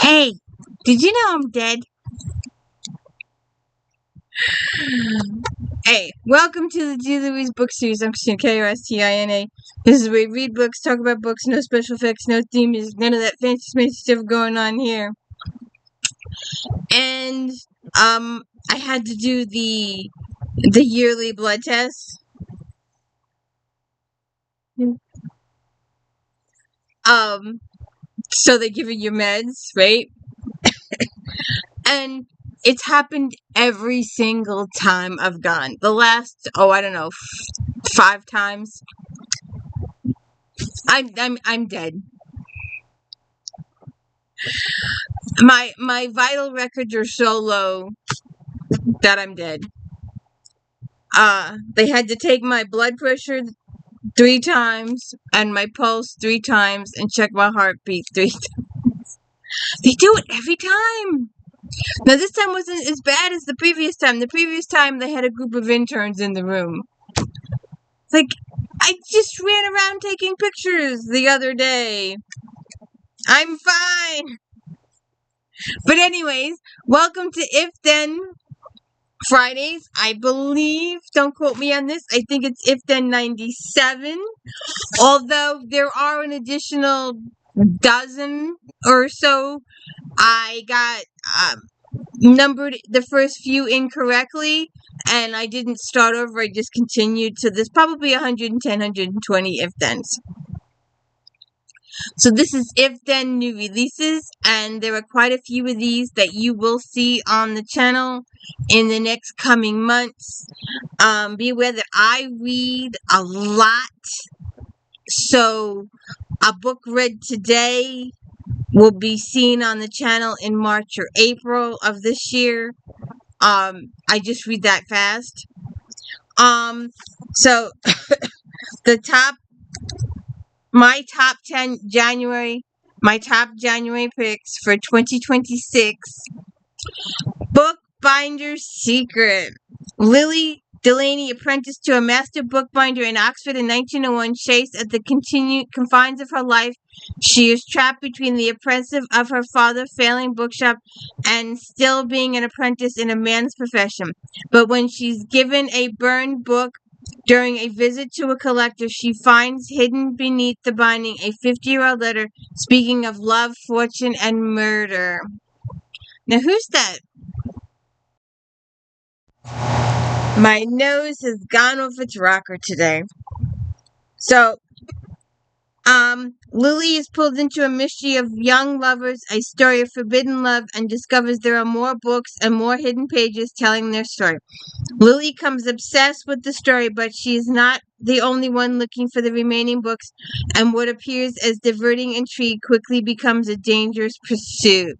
Hey, did you know I'm dead? Hey, welcome to the G. Louise book series. I'm Christina, K-O-S-T-I-N-A. This is where we read books, talk about books, no special effects, no theme music, none of that fancy stuff going on here. And, I had to do the yearly blood test. So they give you your meds, right? And it's happened every single time I've gone. The last, I don't know, 5 times. I'm dead. My vital records are so low that I'm dead. They had to take my blood pressure 3 times and my pulse 3 times and check my heartbeat 3 times. They do it every time. Now this time wasn't as bad as the previous time. The previous time they had a group of interns in the room. Like, I just ran around taking pictures the other day. I'm fine. But anyways, welcome to If Then Fridays, I believe. Don't quote me on this. I think it's If Then 97. Although there are an additional dozen or so. I got numbered the first few incorrectly, and I didn't start over. I just continued. So there's probably 110, 120 If Thens. So this is If Then new releases, and there are quite a few of these that you will see on the channel in the next coming months. Be aware that I read a lot, so a book read today will be seen on the channel in March or April of this year. I just read that fast. So my top January picks for 2026. Bookbinder's Secret. Lily Delaney, apprenticed to a master bookbinder in Oxford in 1901, chased at the confines of her life. She is trapped between the oppressive of her father's failing bookshop and still being an apprentice in a man's profession. But when she's given a burned book during a visit to a collector, she finds hidden beneath the binding a 50-year-old letter speaking of love, fortune, and murder. Now, who's that? My nose has gone off its rocker today. So, Lily is pulled into a mystery of young lovers, a story of forbidden love, and discovers there are more books and more hidden pages telling their story. Lily becomes obsessed with the story, but she is not the only one looking for the remaining books, and what appears as diverting intrigue quickly becomes a dangerous pursuit.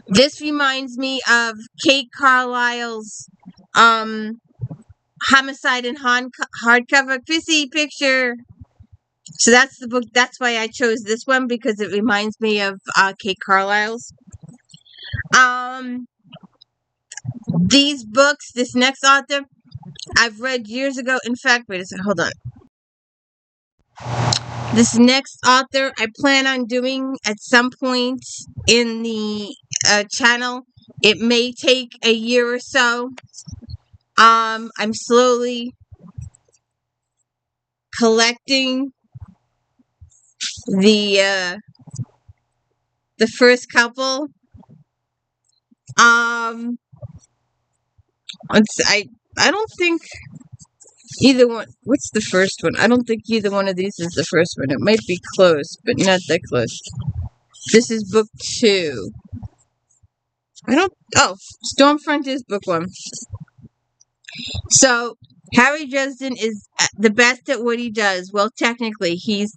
This reminds me of Kate Carlisle's Homicide in hardcover. Chrissy, picture. So that's the book. That's why I chose this one, because it reminds me of Kate Carlisle's. These books, this next author, I've read years ago. In fact, wait a second, hold on. This next author, I plan on doing at some point in the channel. It may take a year or so. I'm slowly collecting the first couple. I don't think either one. What's the first one? I don't think either one of these is the first one. It might be close, but not that close. This is book 2. Stormfront is book 1. So, Harry Dresden is the best at what he does. Well, technically, he's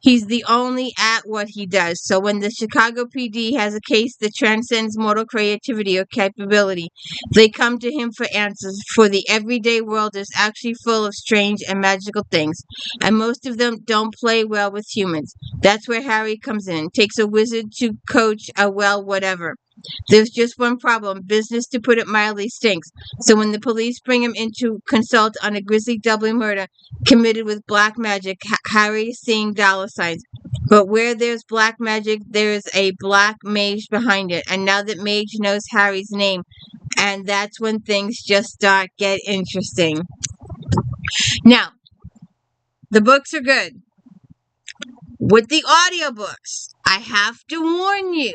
the only at what he does. So when the Chicago PD has a case that transcends mortal creativity or capability, they come to him for answers, for the everyday world is actually full of strange and magical things, and most of them don't play well with humans. That's where Harry comes in. Takes a wizard to coach a whatever. There's just one problem. Business, to put it mildly, stinks. So when the police bring him in to consult on a grisly double murder committed with black magic, Harry is seeing dollar signs. But where there's black magic, there's a black mage behind it. And now that Mage knows Harry's name, and that's when things just get interesting. Now, the books are good. With the audiobooks, I have to warn you.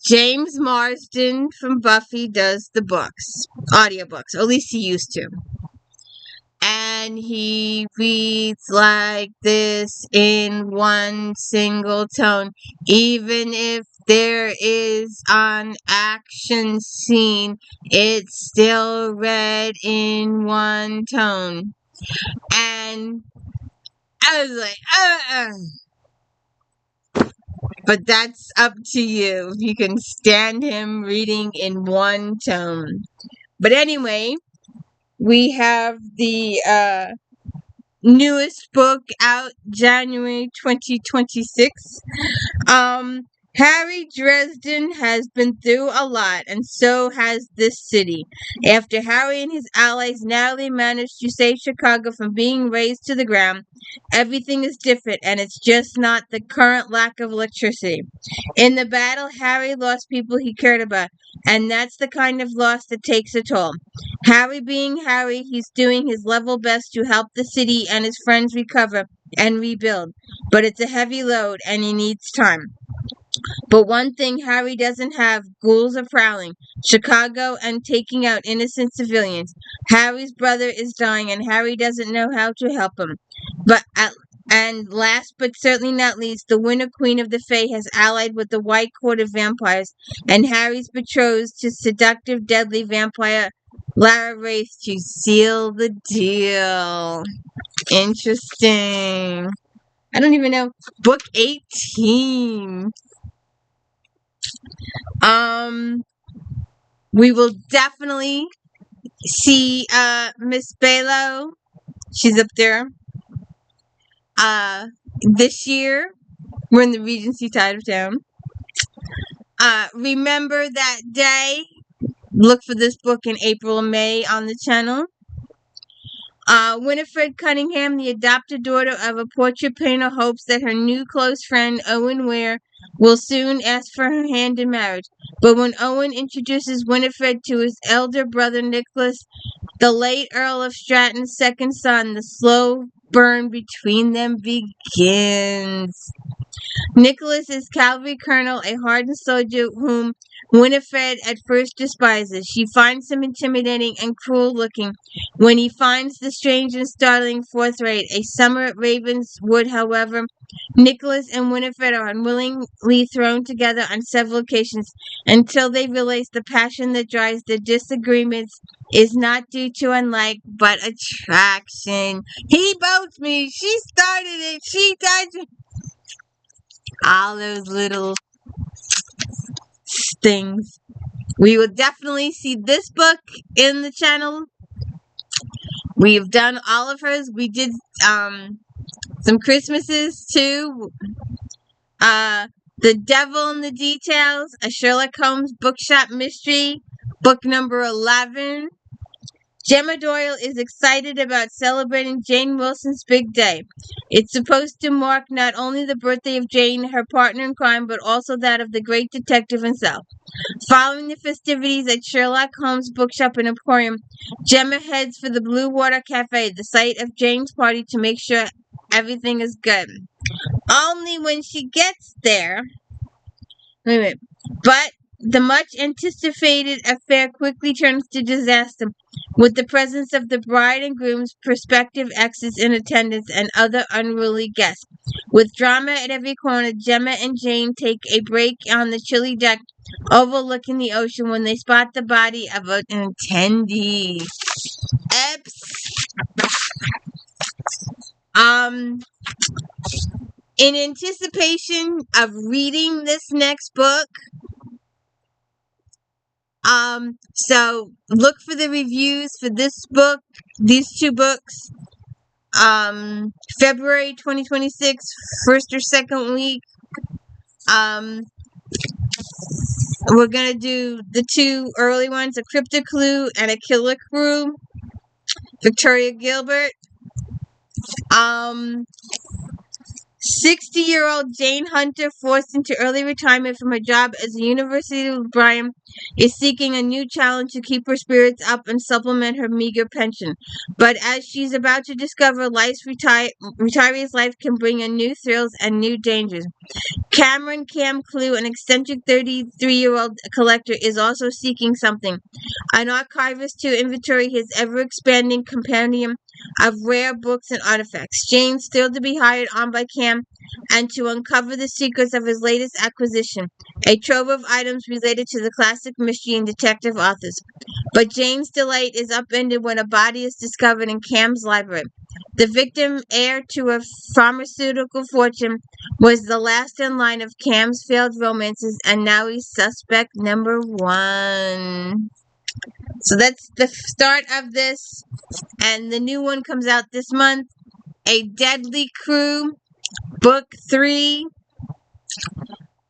James Marsden from Buffy does the books, audiobooks, or at least he used to. And he reads like this in one single tone, even if there is an action scene, it's still read in one tone. And I was like, But that's up to you. You can stand him reading in one tone. But anyway, we have the newest book out January 2026. Harry Dresden has been through a lot, and so has this city. After Harry and his allies narrowly managed to save Chicago from being razed to the ground, everything is different, and it's just not the current lack of electricity. In the battle, Harry lost people he cared about, and that's the kind of loss that takes a toll. Harry being Harry, he's doing his level best to help the city and his friends recover and rebuild, but it's a heavy load, and he needs time. But one thing Harry doesn't have, ghouls are prowling Chicago and taking out innocent civilians. Harry's brother is dying, and Harry doesn't know how to help him. And last but certainly not least, the Winter Queen of the Fae has allied with the White Court of Vampires, and Harry's betrothed to seductive, deadly vampire Lara Wraith to seal the deal. Interesting. I don't even know. Book 18. We will definitely see Miss Belo. She's up there. This year we're in the Regency side of town. Remember that day. Look for this book in April and May on the channel. Winifred Cunningham, the adopted daughter of a portrait painter, hopes that her new close friend, Owen Ware, will soon ask for her hand in marriage. But when Owen introduces Winifred to his elder brother Nicholas, the late Earl of Stratton's second son, the slow burn between them begins. Nicholas is cavalry colonel, a hardened soldier whom Winifred at first despises. She finds him intimidating and cruel-looking. When he finds the strange and startling forthright, A Summer at Ravenswood, however, Nicholas and Winifred are unwillingly thrown together on several occasions until they realize the passion that drives their disagreements is not due to unlike, but attraction. He boats me. She started it. She touched it. All those little things. We will definitely see this book in the channel. We have done all of hers. We did some Christmases too. The Devil in the Details, a Sherlock Holmes bookshop mystery, book number 11. Gemma Doyle is excited about celebrating Jane Wilson's big day. It's supposed to mark not only the birthday of Jane, her partner in crime, but also that of the great detective himself. Following the festivities at Sherlock Holmes Bookshop and Emporium, Gemma heads for the Blue Water Cafe, the site of Jane's party, to make sure everything is good. Only when she gets there... Wait a minute. But the much-anticipated affair quickly turns to disaster, with the presence of the bride and groom's prospective exes in attendance and other unruly guests. With drama at every corner, Gemma and Jane take a break on the chilly deck overlooking the ocean when they spot the body of an attendee. In anticipation of reading this next book, so look for the reviews for this book, these two books. February 2026, first or second week. We're going to do the two early ones, a Cryptic Clue and a Killer Crew. Victoria Gilbert. 60-year-old Jane Hunter, forced into early retirement from her job as a University librarian, is seeking a new challenge to keep her spirits up and supplement her meager pension. But as she's about to discover life's retiree's life can bring in new thrills and new dangers. Cameron Cam Clue, an eccentric 33-year-old collector, is also seeking something. An archivist to inventory his ever-expanding compendium of rare books and artifacts. Jane's thrilled to be hired on by Cam and to uncover the secrets of his latest acquisition, a trove of items related to the classic mystery and detective authors. But Jane's delight is upended when a body is discovered in Cam's library. The victim, heir to a pharmaceutical fortune, was the last in line of Cam's failed romances, and now he's suspect number one. So that's the start of this, and the new one comes out this month. A Deadly Crew, Book 3.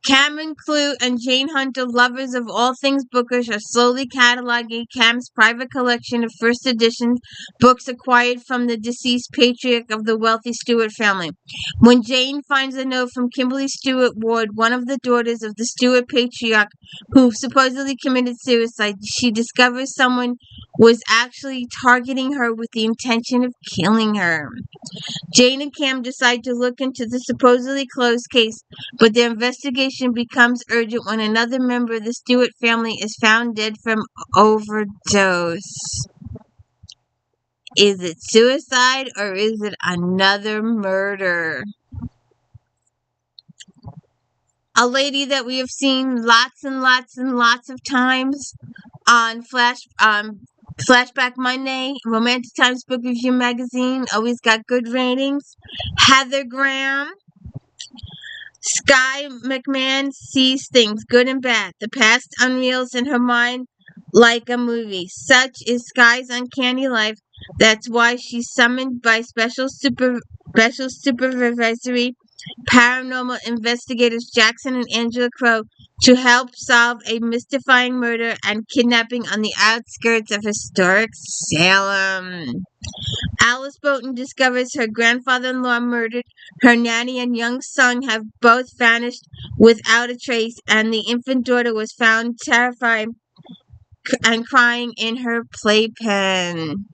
Cameron Clue and Jane Hunter, lovers of all things bookish, are slowly cataloging Cam's private collection of first edition books acquired from the deceased patriarch of the wealthy Stewart family. When Jane finds a note from Kimberly Stewart Ward, one of the daughters of the Stewart patriarch, who supposedly committed suicide, she discovers someone was actually targeting her with the intention of killing her. Jane and Cam decide to look into the supposedly closed case, but their investigation becomes urgent when another member of the Stewart family is found dead from overdose. Is it suicide or is it another murder? A lady that we have seen lots and lots and lots of times on Flashback Monday, Romantic Times Book Review Magazine, always got good ratings. Heather Graham. Sky McMahon sees things, good and bad. The past unreels in her mind like a movie. Such is Sky's uncanny life. That's why she's summoned by special supervisory paranormal investigators Jackson and Angela Crow to help solve a mystifying murder and kidnapping on the outskirts of historic Salem. Alice Boughton discovers her grandfather-in-law murdered, her nanny and young son have both vanished without a trace, and the infant daughter was found terrified and crying in her playpen.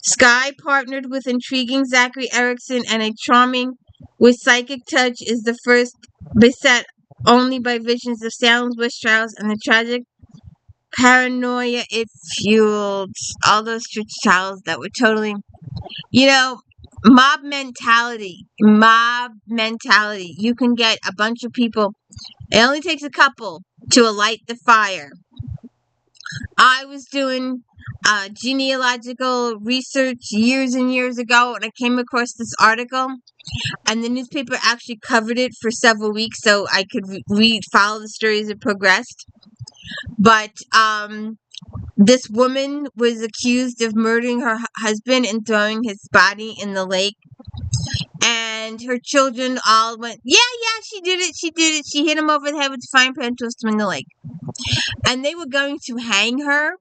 Sky, partnered with intriguing Zachary Erickson and a charming with psychic touch, is the first beset only by visions of Salem's witch trials and the tragic paranoia it fueled. All those church trials that were totally, mob mentality. You can get a bunch of people. It only takes a couple to alight the fire. I was doing genealogical research years and years ago, and I came across this article, and the newspaper actually covered it for several weeks so I could follow the story as it progressed. But this woman was accused of murdering her husband and throwing his body in the lake. And her children all went, yeah, she did it. She hit him over the head with a frying pan, tossed him in the lake. And they were going to hang her.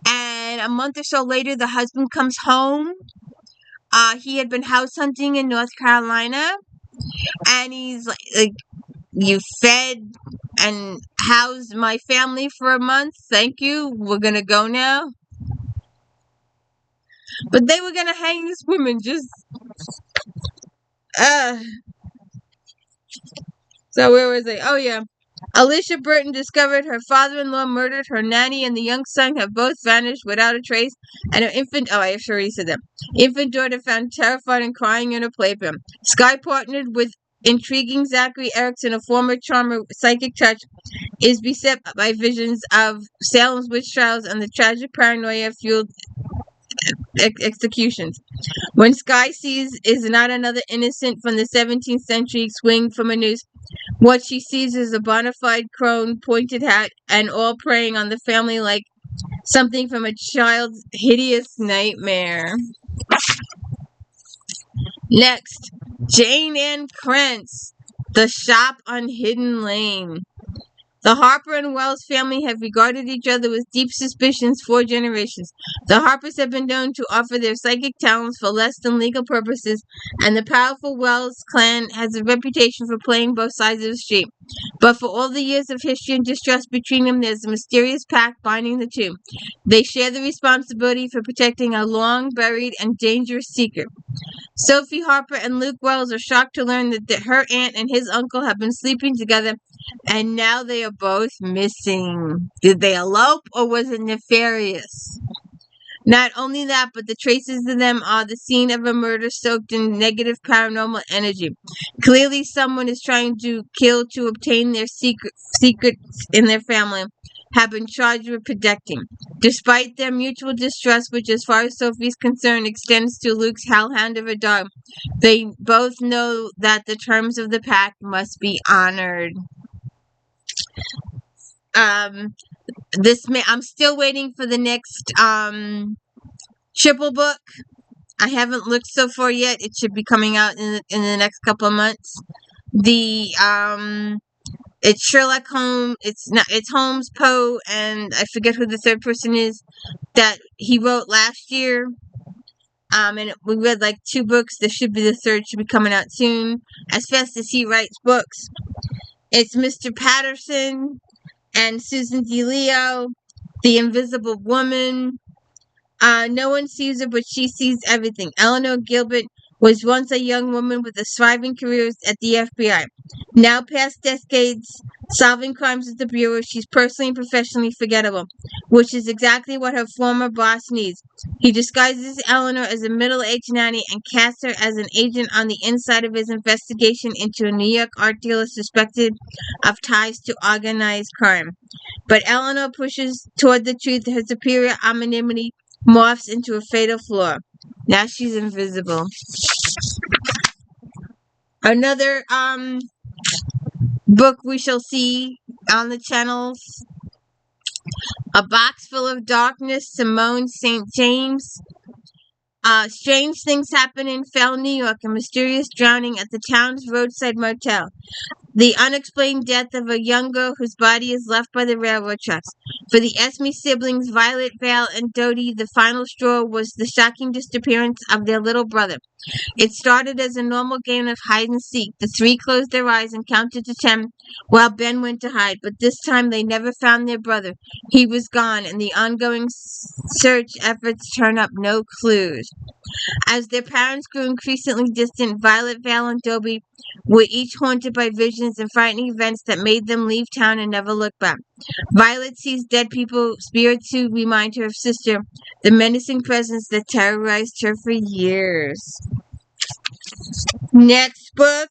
And a month or so later, the husband comes home. He had been house hunting in North Carolina. And he's like, you fed and housed my family for a month. Thank you. We're going to go now. But they were going to hang this woman just... So where was I? Oh, yeah. Alicia Burton discovered her father-in-law murdered, her nanny and the young son have both vanished without a trace, and her infant daughter found terrified and crying in her playpen. Sky, partnered with intriguing Zachary Erickson, a former charmer psychic touch, is beset by visions of Salem's witch trials and the tragic paranoia fueled executions. When Sky sees is not another innocent from the 17th century swing from a noose, what she sees is a bona fide crone, pointed hat, and all preying on the family like something from a child's hideous nightmare. Next, Jane Ann Krentz, The Shop on Hidden Lane. The Harper and Wells family have regarded each other with deep suspicions for generations. The Harpers have been known to offer their psychic talents for less than legal purposes, and the powerful Wells clan has a reputation for playing both sides of the street. But for all the years of history and distrust between them, there's a mysterious pact binding the two. They share the responsibility for protecting a long-buried and dangerous secret. Sophie Harper and Luke Wells are shocked to learn that her aunt and his uncle have been sleeping together, and now they are both missing. Did they elope, or was it nefarious? Not only that, but the traces of them are the scene of a murder soaked in negative paranormal energy. Clearly, someone is trying to kill to obtain their secrets in their family have been charged with protecting. Despite their mutual distrust, which as far as Sophie's concerned extends to Luke's hellhound of a dog, they both know that the terms of the pact must be honored. I'm still waiting for the next triple book. I haven't looked so far yet. It should be coming out in the next couple of months. It's Sherlock Holmes. It's Holmes, Poe, and I forget who the third person is that he wrote last year. And we read like 2 books. There should be the third. Should be coming out soon. As fast as he writes books. It's Mr. Patterson and Susan DeLeo, The Invisible Woman. No one sees her, but she sees everything. Eleanor Gilbert was once a young woman with a thriving career at the FBI. Now, past decades solving crimes at the Bureau, she's personally and professionally forgettable, which is exactly what her former boss needs. He disguises Eleanor as a middle-aged nanny and casts her as an agent on the inside of his investigation into a New York art dealer suspected of ties to organized crime. But Eleanor pushes toward the truth. Her superior anonymity morphs into a fatal flaw. Now she's invisible. Another book we shall see on the channels. A Box Full of Darkness, Simone St. James. Strange things happen in Fell, New York. A mysterious drowning at the town's roadside motel. The unexplained death of a young girl whose body is left by the railroad tracks. For the Esme siblings, Violet, Val, and Dodie, the final straw was the shocking disappearance of their little brother. It started as a normal game of hide and seek. The 3 closed their eyes and counted to 10 while Ben went to hide. But this time they never found their brother. He was gone, and the ongoing search efforts turned up no clues. As their parents grew increasingly distant, Violet, Val, and Dodie were each haunted by visions and frightening events that made them leave town and never look back. Violet sees dead people, spirits who remind her of Sister, the menacing presence that terrorized her for years. Next book,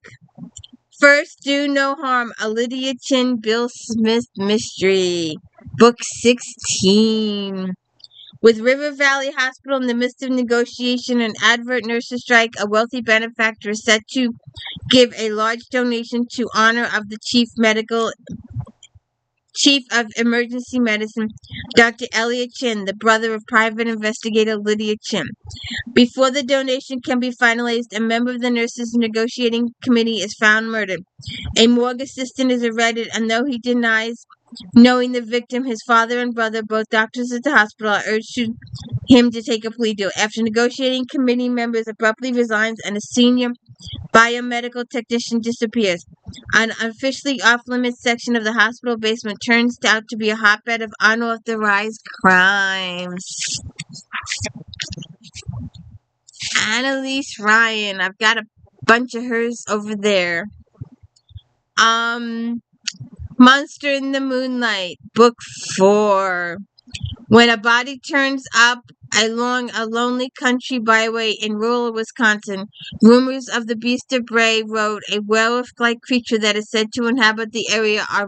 First Do No Harm, a Lydia Chin, Bill Smith mystery. Book 16. With River Valley Hospital in the midst of negotiation and advert nurses strike, a wealthy benefactor is set to give a large donation to honor of the Chief of Emergency Medicine, Dr. Elliot Chin, the brother of private investigator Lydia Chin. Before the donation can be finalized, a member of the nurses' negotiating committee is found murdered. A morgue assistant is arrested, and though he denies knowing the victim, his father and brother, both doctors at the hospital, are urged him to take a plea deal. After negotiating, committee members abruptly resigns, and a senior biomedical technician disappears. An officially off-limits section of the hospital basement turns out to be a hotbed of unauthorized crimes. Annalise Ryan. I've got a bunch of hers over there. Monster in the Moonlight, Book 4. When a body turns up along a lonely country byway in rural Wisconsin, rumors of the Beast of Bray Road, a werewolf-like creature that is said to inhabit the area, are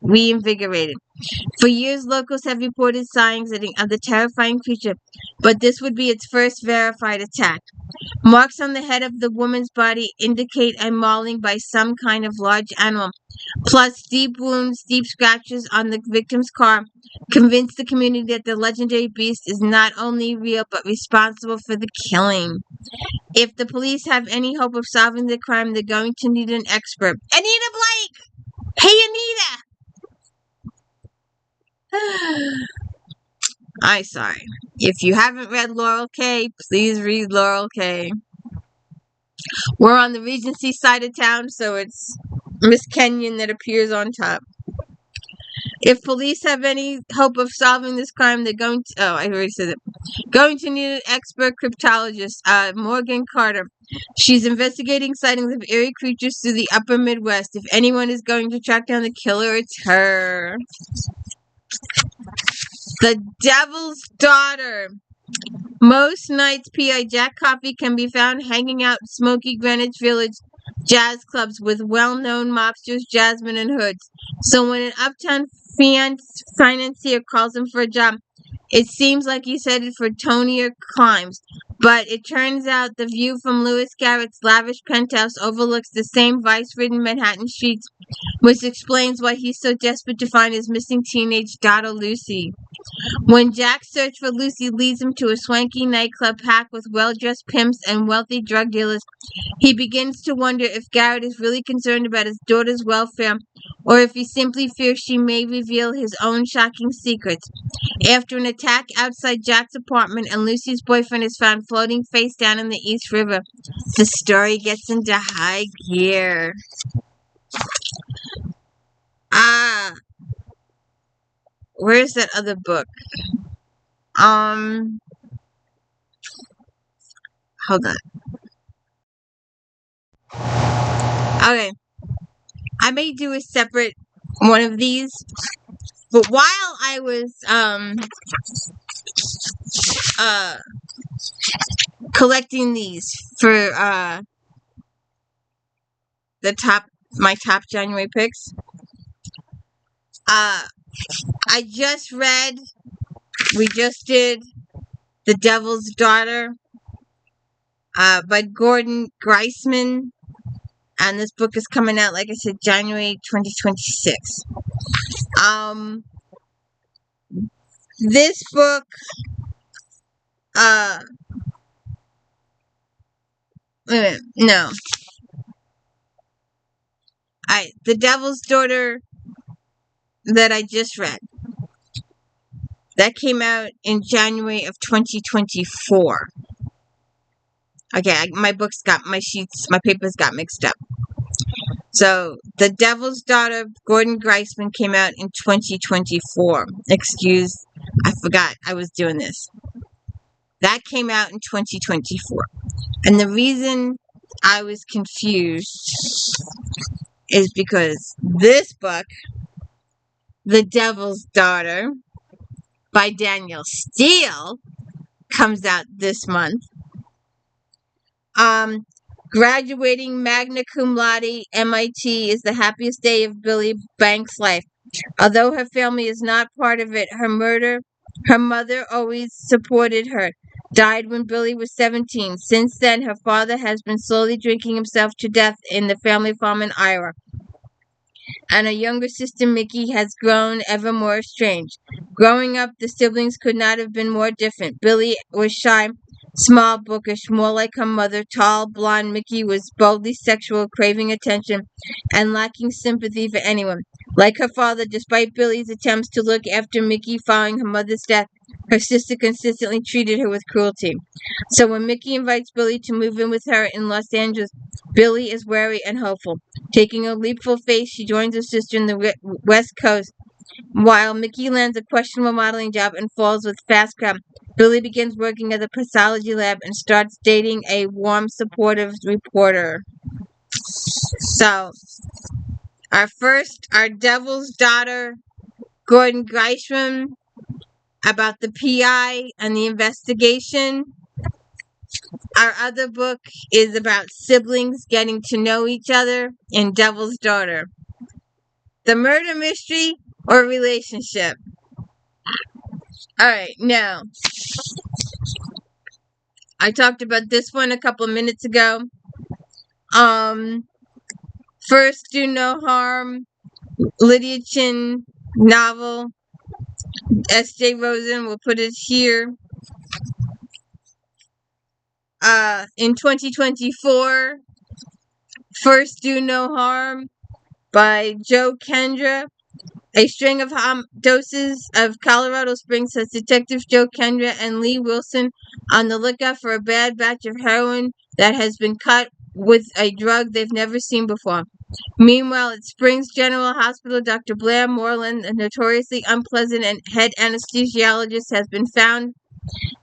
reinvigorated. For years, locals have reported sightings of the terrifying creature, but this would be its first verified attack. Marks on the head of the woman's body indicate a mauling by some kind of large animal, plus deep wounds, deep scratches on the victim's car, convince the community that the legendary beast is not only real but responsible for the killing. If the police have any hope of solving the crime, they're going to need an expert. Anita Blake! Hey, Anita! I'm sorry. If you haven't read Laurel K, please read Laurel K. We're on the Regency side of town, so it's Miss Kenyon that appears on top. If police have any hope of solving this crime, they're going to... Oh, I already said it. Going to need an expert cryptologist, Morgan Carter. She's investigating sightings of eerie creatures through the upper Midwest. If anyone is going to track down the killer, it's her. The Devil's Daughter. Most nights, P.I. Jack Coffey can be found hanging out in smoky Greenwich Village jazz clubs with well-known mobsters Jasmine and Hoods. So when an uptown financier calls him for a job, it seems like he's headed for tonier climes. But it turns out the view from Lewis Garrett's lavish penthouse overlooks the same vice-ridden Manhattan streets, which explains why he's so desperate to find his missing teenage daughter Lucy. When Jack's search for Lucy leads him to a swanky nightclub packed with well-dressed pimps and wealthy drug dealers, he begins to wonder if Garrett is really concerned about his daughter's welfare, or if he simply fears she may reveal his own shocking secrets. After an attack outside Jack's apartment and Lucy's boyfriend is found floating face down in the East River, the story gets into high gear. Where's that other book? Hold on. Okay. I may do a separate one of these, but while I was collecting these for my top January picks, we just did The Devil's Daughter by Gordon Greisman. And this book is coming out, like I said, January 2026. This book, wait a minute, no. The Devil's Daughter that I just read, that came out in January of 2024. Okay, my papers got mixed up. So, The Devil's Daughter, Gordon Greisman, came out in 2024. I forgot I was doing this. That came out in 2024. And the reason I was confused is because this book, The Devil's Daughter, by Danielle Steel, comes out this month. Graduating magna cum laude MIT is the happiest day of Billy Banks' life. Although her family is not part of it, her mother always supported her. Died when Billy was 17. Since then, her father has been slowly drinking himself to death in the family farm in Iowa. And her younger sister Mickey has grown ever more estranged. Growing up, the siblings could not have been more different. Billy was shy, small, bookish, more like her mother. Tall, blonde, Mickey was boldly sexual, craving attention, and lacking sympathy for anyone. Like her father, despite Billy's attempts to look after Mickey following her mother's death, her sister consistently treated her with cruelty. So when Mickey invites Billy to move in with her in Los Angeles, Billy is wary and hopeful. Taking a leapful faith, she joins her sister in the West Coast. While Mickey lands a questionable modeling job and falls with fast crap, Billy begins working at the pathology lab and starts dating a warm, supportive reporter. So, our Devil's Daughter, Gordon Greisman, about the PI and the investigation. Our other book is about siblings getting to know each other in Devil's Daughter. The murder mystery or relationship. Alright, now, I talked about this one a couple minutes ago. First Do No Harm, Lydia Chin novel. S.J. Rosen will put it here. In 2024, First Do No Harm by Joe Kendra. A string of doses of Colorado Springs has Detectives Joe Kendra and Lee Wilson on the lookout for a bad batch of heroin that has been cut with a drug they've never seen before. Meanwhile, at Springs General Hospital, Dr. Blair Moreland, a notoriously unpleasant and head anesthesiologist, has been found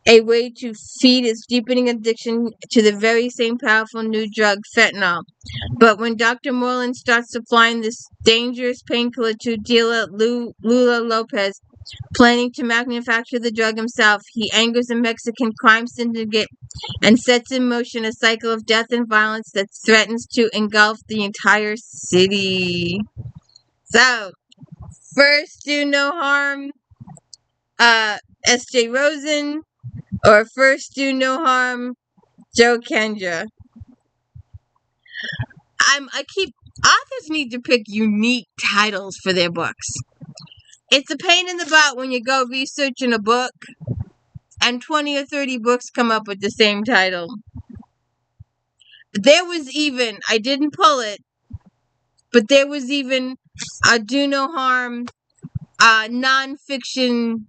a way to feed his deepening addiction to the very same powerful new drug, fentanyl. But when Dr. Moreland starts supplying this dangerous painkiller to dealer Lula Lopez, planning to manufacture the drug himself, he angers the Mexican crime syndicate and sets in motion a cycle of death and violence that threatens to engulf the entire city. So, First Do No Harm, S.J. Rosen, or First Do No Harm, Joe Kendra. Authors need to pick unique titles for their books. It's a pain in the butt when you go researching a book and 20 or 30 books come up with the same title. There was even, I didn't pull it, but there was even a Do No Harm non-fiction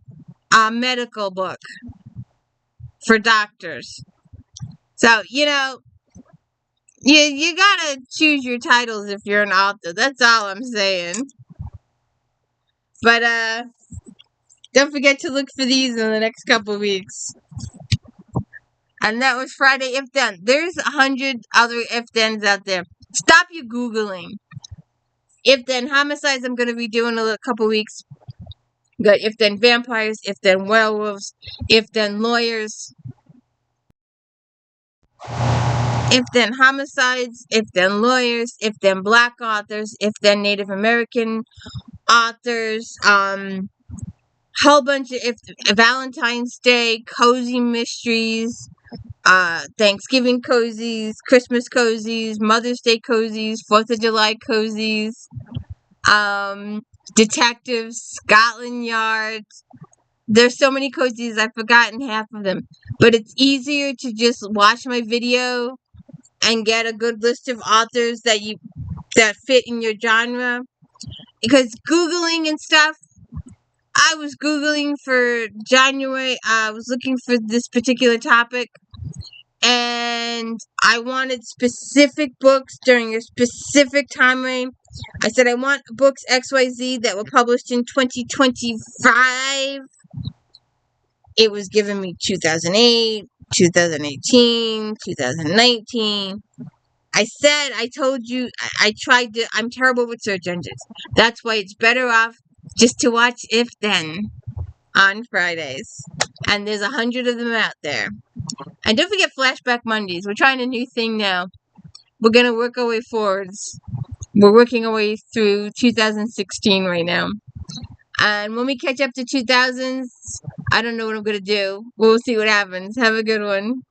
medical book for doctors. So, you gotta choose your titles if you're an author. That's all I'm saying. But don't forget to look for these in the next couple weeks. And that was Friday If Then. There's 100 other if thens out there. Stop your Googling. If Then homicides, I'm gonna be doing in a couple weeks. Got If Then vampires, If Then werewolves, If Then lawyers, If Then homicides, If Then lawyers, If Then black authors, If Then Native American authors, whole bunch of Valentine's Day, cozy mysteries, Thanksgiving cozies, Christmas cozies, Mother's Day cozies, 4th of July cozies, detectives, Scotland Yard. There's so many cozies, I've forgotten half of them. But it's easier to just watch my video and get a good list of authors that fit in your genre. Because Googling and stuff, I was Googling for January. I was looking for this particular topic, and I wanted specific books during a specific time frame. I said I want books XYZ that were published in 2025. It was giving me 2008, 2018, 2019. I told you, I'm terrible with search engines. That's why it's better off just to watch If Then on Fridays. And there's 100 of them out there. And don't forget Flashback Mondays. We're trying a new thing now. We're going to work our way forwards. We're working our way through 2016 right now. And when we catch up to 2000s, I don't know what I'm going to do. We'll see what happens. Have a good one.